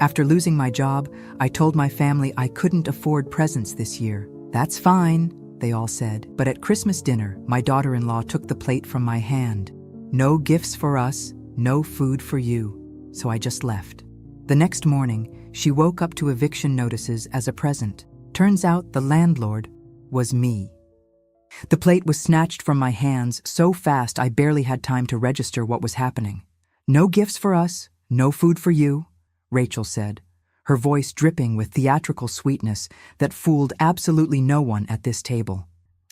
After losing my job, I told my family I couldn't afford presents this year. That's fine, they all said. But at Christmas dinner, my daughter-in-law took the plate from my hand. No gifts for us, no food for you. So I just left. The next morning, she woke up to eviction notices as a present. Turns out the landlord was me. The plate was snatched from my hands so fast I barely had time to register what was happening. No gifts for us, no food for you, Rachel said, her voice dripping with theatrical sweetness that fooled absolutely no one at this table.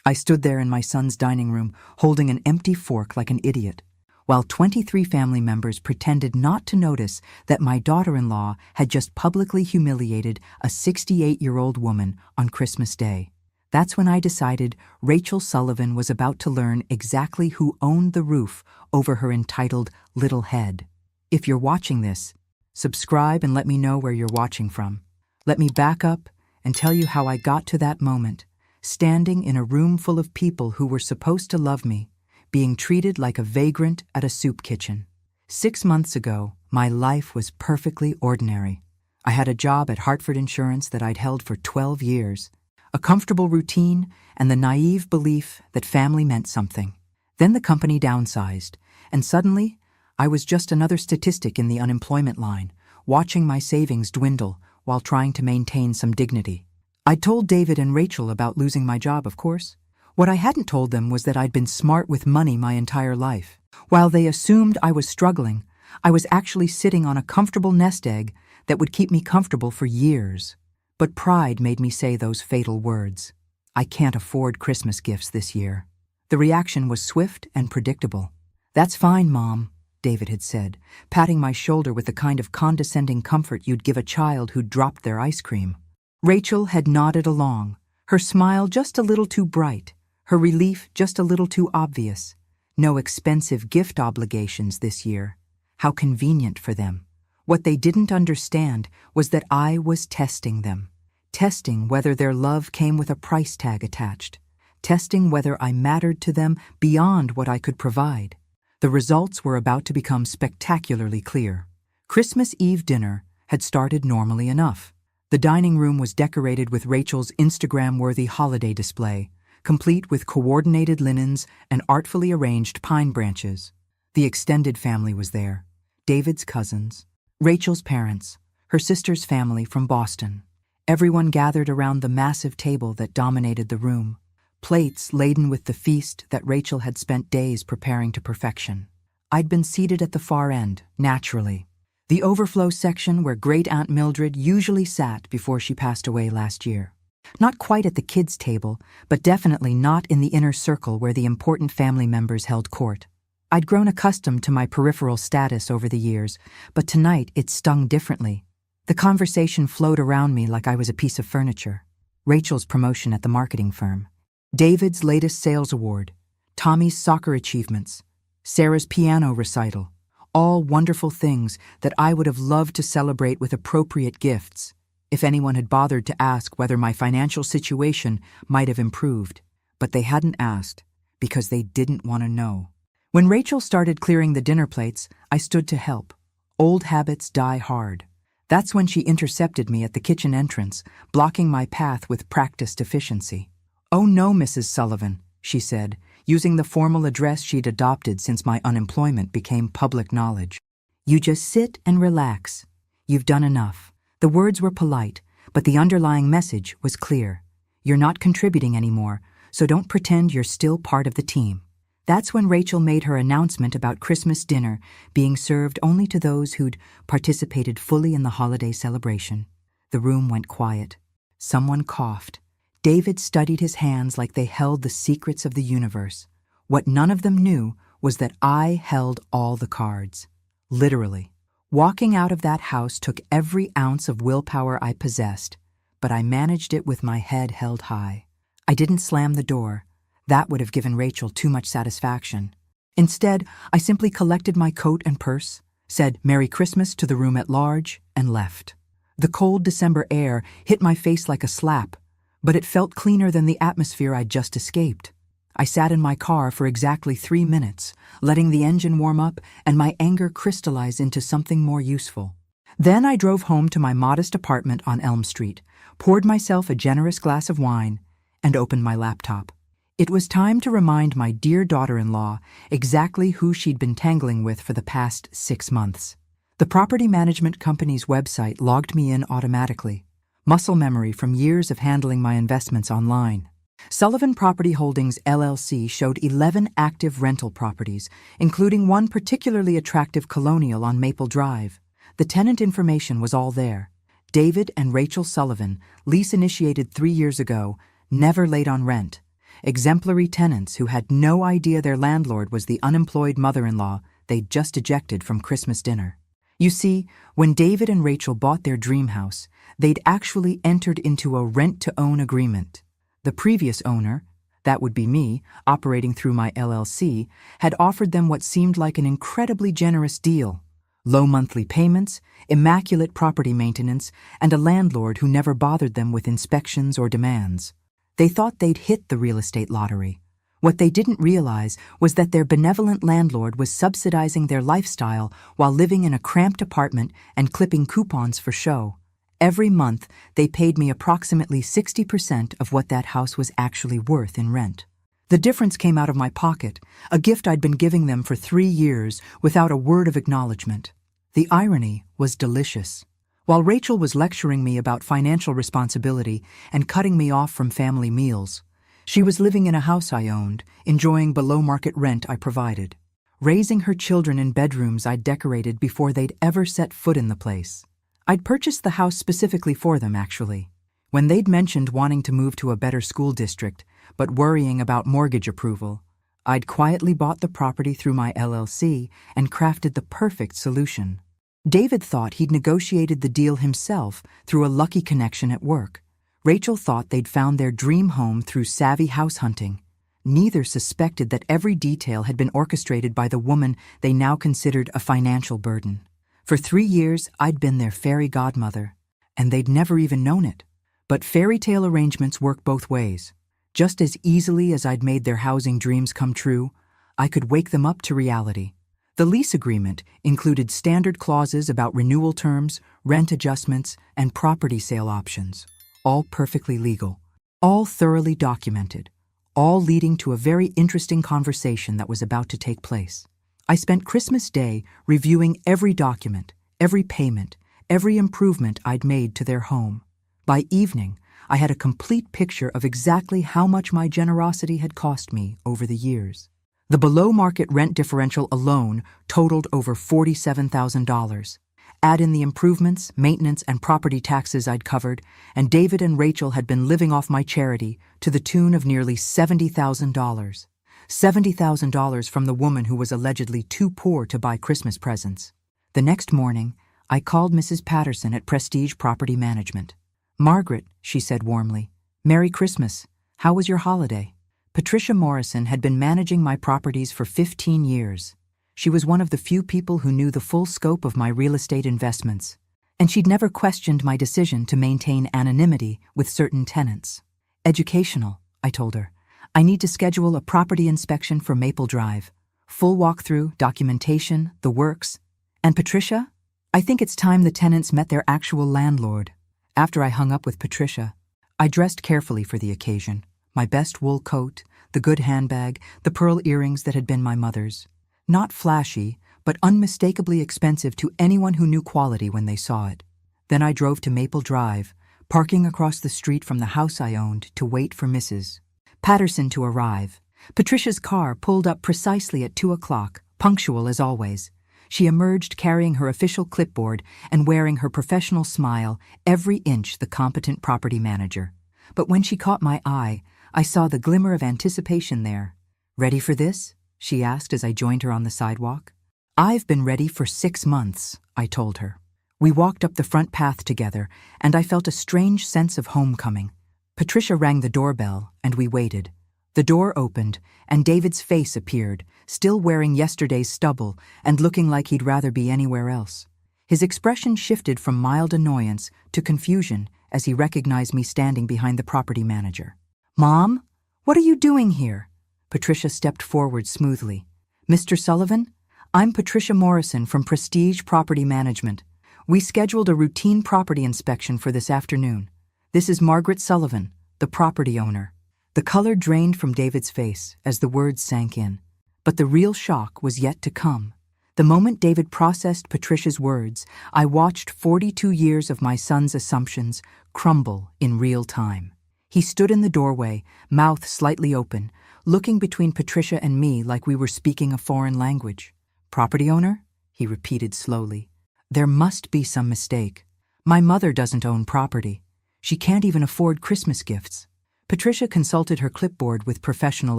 I stood there in my son's dining room, holding an empty fork like an idiot, while 23 family members pretended not to notice that my daughter-in-law had just publicly humiliated a 68-year-old woman on Christmas Day. That's when I decided Rachel Sullivan was about to learn exactly who owned the roof over her entitled little head. If you're watching this, subscribe and let me know where you're watching from. Let me back up and tell you how I got to that moment, standing in a room full of people who were supposed to love me, being treated like a vagrant at a soup kitchen. 6 months ago, my life was perfectly ordinary. I had a job at Hartford Insurance that I'd held for 12 years, a comfortable routine, and the naive belief that family meant something. Then the company downsized, and suddenly, I was just another statistic in the unemployment line, watching my savings dwindle while trying to maintain some dignity. I'd told David and Rachel about losing my job, of course. What I hadn't told them was that I'd been smart with money my entire life. While they assumed I was struggling, I was actually sitting on a comfortable nest egg that would keep me comfortable for years. But pride made me say those fatal words. I can't afford Christmas gifts this year. The reaction was swift and predictable. That's fine, Mom, David had said, patting my shoulder with the kind of condescending comfort you'd give a child who'd dropped their ice cream. Rachel had nodded along, her smile just a little too bright, her relief just a little too obvious. No expensive gift obligations this year. How convenient for them. What they didn't understand was that I was testing them, testing whether their love came with a price tag attached, testing whether I mattered to them beyond what I could provide. The results were about to become spectacularly clear. Christmas Eve dinner had started normally enough. The dining room was decorated with Rachel's Instagram-worthy holiday display, complete with coordinated linens and artfully arranged pine branches. The extended family was there, David's cousins, Rachel's parents, her sister's family from Boston. Everyone gathered around the massive table that dominated the room, plates laden with the feast that Rachel had spent days preparing to perfection. I'd been seated at the far end, naturally, the overflow section where Great-Aunt Mildred usually sat before she passed away last year. Not quite at the kids' table, but definitely not in the inner circle where the important family members held court. I'd grown accustomed to my peripheral status over the years, but tonight it stung differently. The conversation flowed around me like I was a piece of furniture. Rachel's promotion at the marketing firm, David's latest sales award, Tommy's soccer achievements, Sarah's piano recital, all wonderful things that I would have loved to celebrate with appropriate gifts, if anyone had bothered to ask whether my financial situation might have improved. But they hadn't asked, because they didn't want to know. When Rachel started clearing the dinner plates, I stood to help. Old habits die hard. That's when she intercepted me at the kitchen entrance, blocking my path with practiced efficiency. "Oh no, Mrs. Sullivan," she said, using the formal address she'd adopted since my unemployment became public knowledge. "You just sit and relax. You've done enough." The words were polite, but the underlying message was clear. You're not contributing anymore, so don't pretend you're still part of the team. That's when Rachel made her announcement about Christmas dinner being served only to those who'd participated fully in the holiday celebration. The room went quiet. Someone coughed. David studied his hands like they held the secrets of the universe. What none of them knew was that I held all the cards. Literally. Walking out of that house took every ounce of willpower I possessed, but I managed it with my head held high. I didn't slam the door. That would have given Rachel too much satisfaction. Instead, I simply collected my coat and purse, said Merry Christmas to the room at large, and left. The cold December air hit my face like a slap, but it felt cleaner than the atmosphere I'd just escaped. I sat in my car for exactly 3 minutes, letting the engine warm up and my anger crystallize into something more useful. Then I drove home to my modest apartment on Elm Street, poured myself a generous glass of wine, and opened my laptop. It was time to remind my dear daughter-in-law exactly who she'd been tangling with for the past 6 months. The property management company's website logged me in automatically. Muscle memory from years of handling my investments online. Sullivan Property Holdings LLC showed 11 active rental properties, including one particularly attractive colonial on Maple Drive. The tenant information was all there. David and Rachel Sullivan, lease initiated 3 years ago, never late on rent. Exemplary tenants who had no idea their landlord was the unemployed mother-in-law they'd just ejected from Christmas dinner. You see, when David and Rachel bought their dream house, they'd actually entered into a rent-to-own agreement. The previous owner, that would be me, operating through my LLC, had offered them what seemed like an incredibly generous deal. Low monthly payments, immaculate property maintenance, and a landlord who never bothered them with inspections or demands. They thought they'd hit the real estate lottery. What they didn't realize was that their benevolent landlord was subsidizing their lifestyle while living in a cramped apartment and clipping coupons for show. Every month, they paid me approximately 60% of what that house was actually worth in rent. The difference came out of my pocket, a gift I'd been giving them for 3 years without a word of acknowledgement. The irony was delicious. While Rachel was lecturing me about financial responsibility and cutting me off from family meals, she was living in a house I owned, enjoying below-market rent I provided, raising her children in bedrooms I'd decorated before they'd ever set foot in the place. I'd purchased the house specifically for them, actually. When they'd mentioned wanting to move to a better school district, but worrying about mortgage approval, I'd quietly bought the property through my LLC and crafted the perfect solution. David thought he'd negotiated the deal himself through a lucky connection at work. Rachel thought they'd found their dream home through savvy house hunting. Neither suspected that every detail had been orchestrated by the woman they now considered a financial burden. For 3 years, I'd been their fairy godmother, and they'd never even known it. But fairy tale arrangements work both ways. Just as easily as I'd made their housing dreams come true, I could wake them up to reality. The lease agreement included standard clauses about renewal terms, rent adjustments, and property sale options, all perfectly legal, all thoroughly documented, all leading to a very interesting conversation that was about to take place. I spent Christmas Day reviewing every document, every payment, every improvement I'd made to their home. By evening, I had a complete picture of exactly how much my generosity had cost me over the years. The below-market rent differential alone totaled over $47,000. Add in the improvements, maintenance, and property taxes I'd covered, and David and Rachel had been living off my charity to the tune of nearly $70,000. $70,000 from the woman who was allegedly too poor to buy Christmas presents. The next morning, I called Mrs. Patterson at Prestige Property Management. "Margaret," she said warmly, "Merry Christmas. How was your holiday?" Patricia Morrison had been managing my properties for 15 years. She was one of the few people who knew the full scope of my real estate investments, and she'd never questioned my decision to maintain anonymity with certain tenants. "Educational," I told her. "I need to schedule a property inspection for Maple Drive. Full walkthrough, documentation, the works. And Patricia? I think it's time the tenants met their actual landlord." After I hung up with Patricia, I dressed carefully for the occasion. My best wool coat, the good handbag, the pearl earrings that had been my mother's. Not flashy, but unmistakably expensive to anyone who knew quality when they saw it. Then I drove to Maple Drive, parking across the street from the house I owned to wait for Mrs. Patterson to arrive. Patricia's car pulled up precisely at 2 o'clock, punctual as always. She emerged carrying her official clipboard and wearing her professional smile, every inch the competent property manager. But when she caught my eye, I saw the glimmer of anticipation there. "Ready for this?" she asked as I joined her on the sidewalk. "I've been ready for 6 months," I told her. We walked up the front path together, and I felt a strange sense of homecoming. Patricia rang the doorbell, and we waited. The door opened, and David's face appeared, still wearing yesterday's stubble and looking like he'd rather be anywhere else. His expression shifted from mild annoyance to confusion as he recognized me standing behind the property manager. "Mom, what are you doing here?" Patricia stepped forward smoothly. "Mr. Sullivan, I'm Patricia Morrison from Prestige Property Management. We scheduled a routine property inspection for this afternoon. This is Margaret Sullivan, the property owner. The color drained from David's face as the words sank in. But the real shock was yet to come. The moment David processed Patricia's words, I watched 42 years of my son's assumptions crumble in real time. He stood in the doorway, mouth slightly open, looking between Patricia and me like we were speaking a foreign language. "Property owner?" he repeated slowly. "There must be some mistake. My mother doesn't own property. She can't even afford Christmas gifts." Patricia consulted her clipboard with professional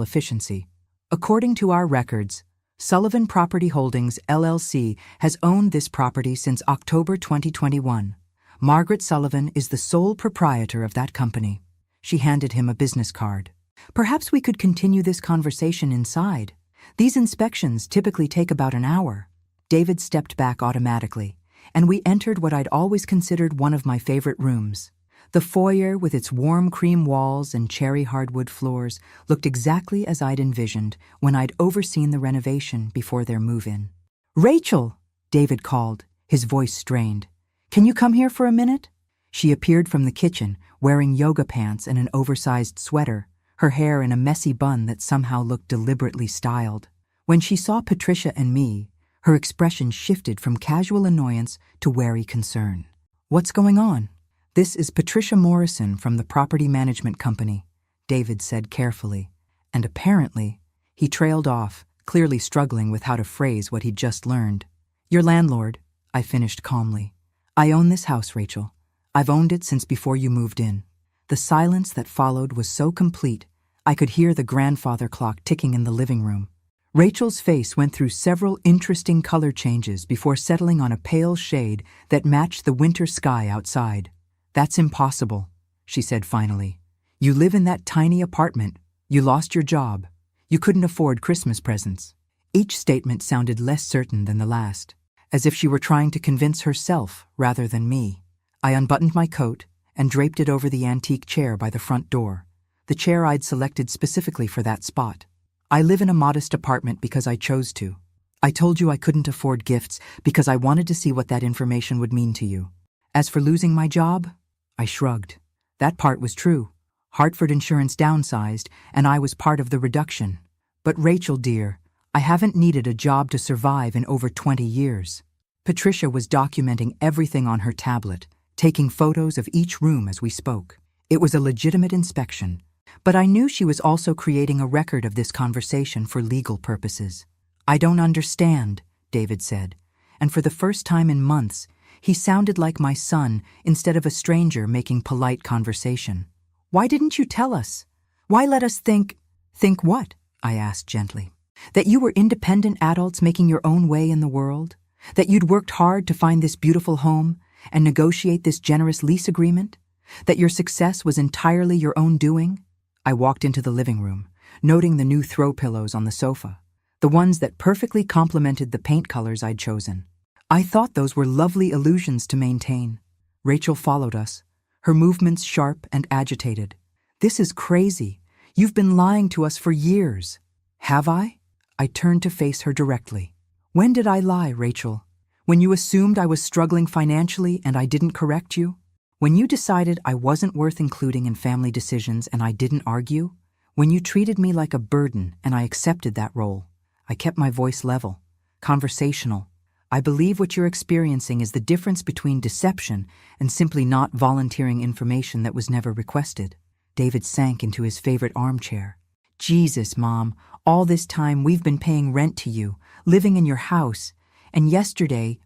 efficiency. "According to our records, Sullivan Property Holdings, LLC, has owned this property since October 2021. Margaret Sullivan is the sole proprietor of that company." She handed him a business card. "Perhaps we could continue this conversation inside. These inspections typically take about an hour." David stepped back automatically, and we entered what I'd always considered one of my favorite rooms. The foyer, with its warm cream walls and cherry hardwood floors, looked exactly as I'd envisioned when I'd overseen the renovation before their move-in. "Rachel!" David called, his voice strained. "Can you come here for a minute?" She appeared from the kitchen, wearing yoga pants and an oversized sweater, her hair in a messy bun that somehow looked deliberately styled. When she saw Patricia and me, her expression shifted from casual annoyance to wary concern. "What's going on?" "This is Patricia Morrison from the property management company," David said carefully. And apparently, he trailed off, clearly struggling with how to phrase what he'd just learned. "Your landlord," I finished calmly. "I own this house, Rachel. I've owned it since before you moved in." The silence that followed was so complete, I could hear the grandfather clock ticking in the living room. Rachel's face went through several interesting color changes before settling on a pale shade that matched the winter sky outside. "That's impossible," she said finally. "You live in that tiny apartment. You lost your job. You couldn't afford Christmas presents." Each statement sounded less certain than the last, as if she were trying to convince herself rather than me. I unbuttoned my coat and draped it over the antique chair by the front door, the chair I'd selected specifically for that spot. "I live in a modest apartment because I chose to. I told you I couldn't afford gifts because I wanted to see what that information would mean to you. As for losing my job," I shrugged. "That part was true. Hartford Insurance downsized, and I was part of the reduction. But Rachel, dear, I haven't needed a job to survive in over 20 years. Patricia was documenting everything on her tablet, taking photos of each room as we spoke. It was a legitimate inspection, but I knew she was also creating a record of this conversation for legal purposes. "I don't understand," David said, and for the first time in months, he sounded like my son instead of a stranger making polite conversation. "Why didn't you tell us? Why let us think—" "Think what?" I asked gently. "That you were independent adults making your own way in the world? That you'd worked hard to find this beautiful home and negotiate this generous lease agreement? That your success was entirely your own doing?" I walked into the living room, noting the new throw pillows on the sofa, the ones that perfectly complemented the paint colors I'd chosen. I thought those were lovely illusions to maintain. Rachel followed us, her movements sharp and agitated. "This is crazy. You've been lying to us for years." "Have I?" I turned to face her directly. "When did I lie, Rachel? When you assumed I was struggling financially and I didn't correct you? When you decided I wasn't worth including in family decisions and I didn't argue? When you treated me like a burden and I accepted that role? I kept my voice level, conversational. I believe what you're experiencing is the difference between deception and simply not volunteering information that was never requested." David sank into his favorite armchair. "Jesus, Mom, all this time we've been paying rent to you, living in your house, and yesterday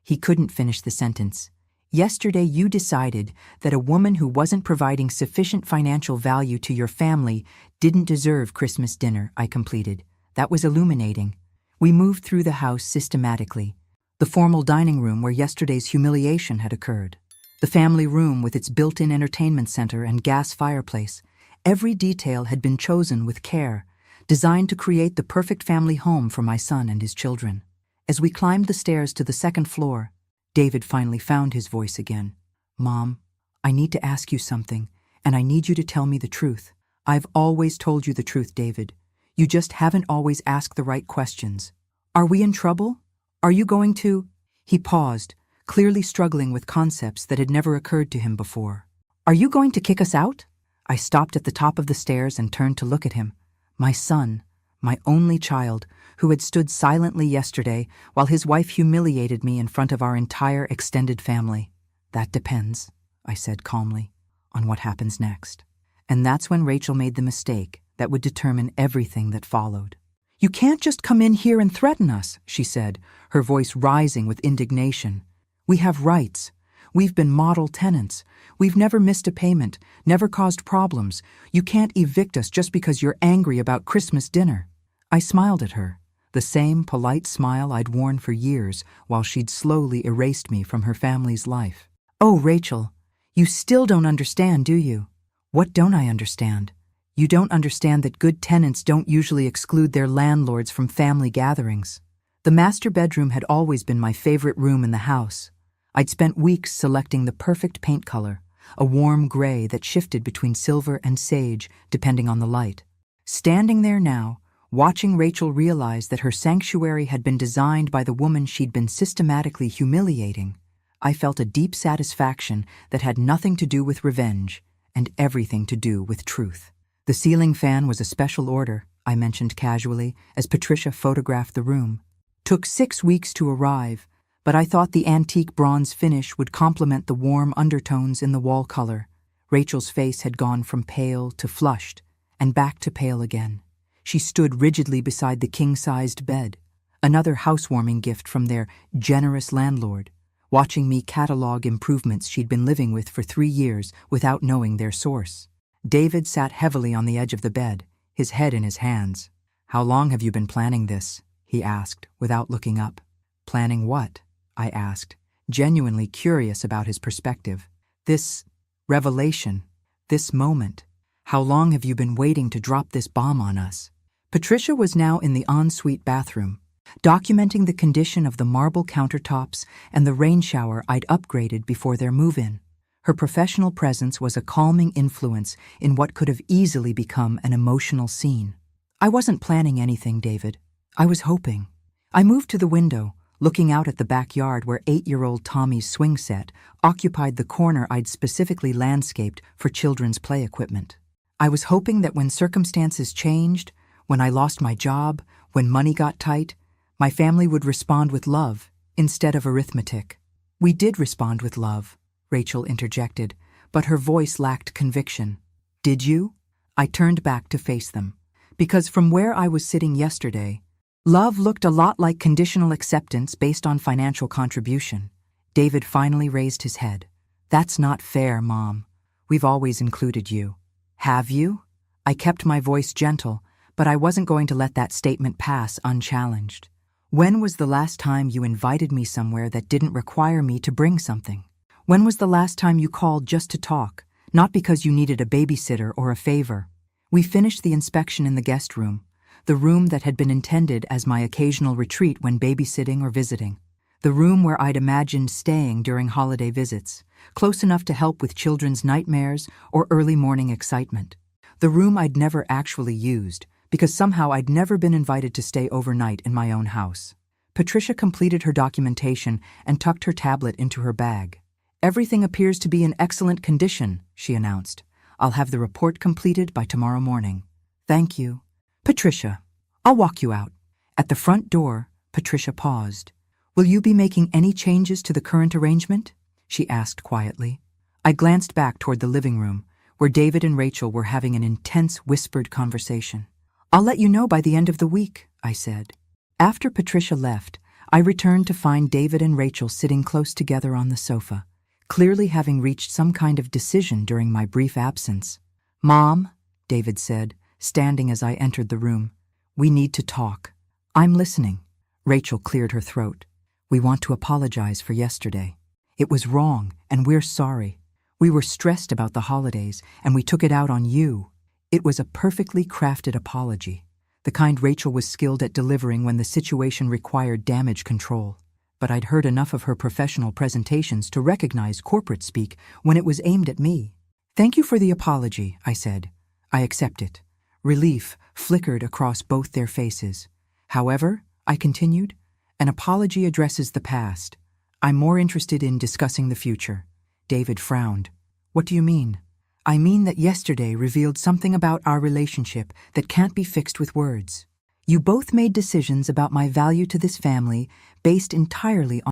He couldn't finish the sentence. "Yesterday you decided that a woman who wasn't providing sufficient financial value to your family didn't deserve Christmas dinner," I completed. That was illuminating. We moved through the house systematically. The formal dining room where yesterday's humiliation had occurred. The family room with its built-in entertainment center and gas fireplace. Every detail had been chosen with care, designed to create the perfect family home for my son and his children. As we climbed the stairs to the second floor, David finally found his voice again. "Mom, I need to ask you something, and I need you to tell me the truth. I've always told you the truth, David. You just haven't always asked the right questions. Are we in trouble? Are you going to—" He paused, clearly struggling with concepts that had never occurred to him before. "Are you going to kick us out?" I stopped at the top of the stairs and turned to look at him. My son, my only child, who had stood silently yesterday while his wife humiliated me in front of our entire extended family. "That depends," I said calmly, "on what happens next." And that's when Rachel made the mistake that would determine everything that followed. "You can't just come in here and threaten us," she said, her voice rising with indignation. "We have rights. We've been model tenants. We've never missed a payment, never caused problems. You can't evict us just because you're angry about Christmas dinner." I smiled at her, the same polite smile I'd worn for years while she'd slowly erased me from her family's life. "Oh, Rachel, you still don't understand, do you?" "What don't I understand?" "You don't understand that good tenants don't usually exclude their landlords from family gatherings." The master bedroom had always been my favorite room in the house. I'd spent weeks selecting the perfect paint color, a warm gray that shifted between silver and sage depending on the light. Standing there now, watching Rachel realize that her sanctuary had been designed by the woman she'd been systematically humiliating, I felt a deep satisfaction that had nothing to do with revenge and everything to do with truth. "The ceiling fan was a special order," I mentioned casually as Patricia photographed the room. "Took 6 weeks to arrive, but I thought the antique bronze finish would complement the warm undertones in the wall color." Rachel's face had gone from pale to flushed and back to pale again. She stood rigidly beside the king-sized bed, another housewarming gift from their generous landlord, watching me catalog improvements she'd been living with for 3 years without knowing their source. David sat heavily on the edge of the bed, his head in his hands. "How long have you been planning this?" he asked, without looking up. "Planning what?" I asked, genuinely curious about his perspective. "This revelation, this moment. How long have you been waiting to drop this bomb on us?" Patricia was now in the ensuite bathroom, documenting the condition of the marble countertops and the rain shower I'd upgraded before their move-in. Her professional presence was a calming influence in what could have easily become an emotional scene. "I wasn't planning anything, David. I was hoping." I moved to the window, looking out at the backyard where 8-year-old Tommy's swing set occupied the corner I'd specifically landscaped for children's play equipment. I was hoping that when circumstances changed, when I lost my job, when money got tight, my family would respond with love instead of arithmetic. "We did respond with love," Rachel interjected, but her voice lacked conviction. "Did you?" I turned back to face them, because from where I was sitting yesterday, love looked a lot like conditional acceptance based on financial contribution. David finally raised his head. "That's not fair, Mom. We've always included you." "Have you?" I kept my voice gentle, but I wasn't going to let that statement pass unchallenged. "When was the last time you invited me somewhere that didn't require me to bring something? When was the last time you called just to talk, not because you needed a babysitter or a favor?" We finished the inspection in the guest room, the room that had been intended as my occasional retreat when babysitting or visiting, the room where I'd imagined staying during holiday visits, close enough to help with children's nightmares or early morning excitement, the room I'd never actually used, because somehow I'd never been invited to stay overnight in my own house. Patricia completed her documentation and tucked her tablet into her bag. "Everything appears to be in excellent condition," she announced. "I'll have the report completed by tomorrow morning." "Thank you." "Patricia, I'll walk you out." At the front door, Patricia paused. "Will you be making any changes to the current arrangement?" she asked quietly. I glanced back toward the living room, where David and Rachel were having an intense whispered conversation. "I'll let you know by the end of the week," I said. After Patricia left, I returned to find David and Rachel sitting close together on the sofa, clearly having reached some kind of decision during my brief absence. "Mom," David said, standing as I entered the room, "we need to talk." "I'm listening." Rachel cleared her throat. "We want to apologize for yesterday. It was wrong, and we're sorry. We were stressed about the holidays, and we took it out on you." It was a perfectly crafted apology, the kind Rachel was skilled at delivering when the situation required damage control. But I'd heard enough of her professional presentations to recognize corporate speak when it was aimed at me. "Thank you for the apology," I said. "I accept it." Relief flickered across both their faces. "However," I continued, "an apology addresses the past. I'm more interested in discussing the future. David frowned. What do you mean? I mean that yesterday revealed something about our relationship that can't be fixed with words. You both made decisions about my value to this family based entirely on